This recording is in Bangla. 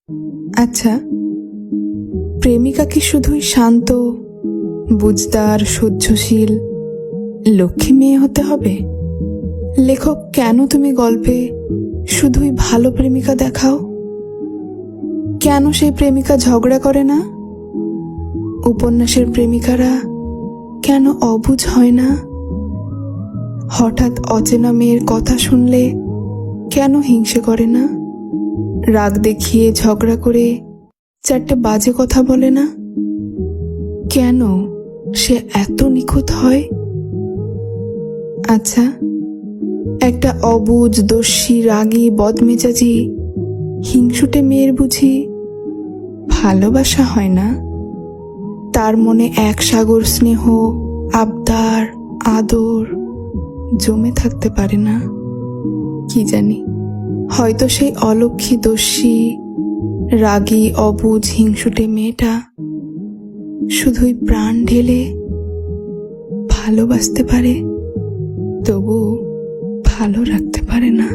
আচ্ছা, প্রেমিকা কি শুধুই শান্ত, বুঝদার, সহ্যশীল, লক্ষ্মী মেয়ে হতে হবে? লেখক, কেন তুমি গল্পে শুধুই ভালো প্রেমিকা দেখাও? কেন সেই প্রেমিকা ঝগড়া করে না? উপন্যাসের প্রেমিকারা কেন অবুঝ হয় না? হঠাৎ অচেনা মেয়ের কথা শুনলে কেন হিংসে করে না? রাগ দেখিয়ে ঝগড়া করে চারটে বাজে কথা বলে না? কেন সে এত নিখুঁত হয়? আচ্ছা, একটা অবুঝ, দস্যি, রাগী, বদমেজাজি, হিংসুটে মেয়ের বুঝি ভালোবাসা হয় না? তার মনে এক সাগর স্নেহ, আবদার, আদর জমে থাকতে পারে না? কি জানি, হয়তো সেই অলক্ষী, দস্যি, রাগী, অবুঝ, হিংসুটে মেয়েটা শুধুই প্রাণ ঢেলে ভালোবাসতে পারে, তবু ভালো রাখতে পারে না।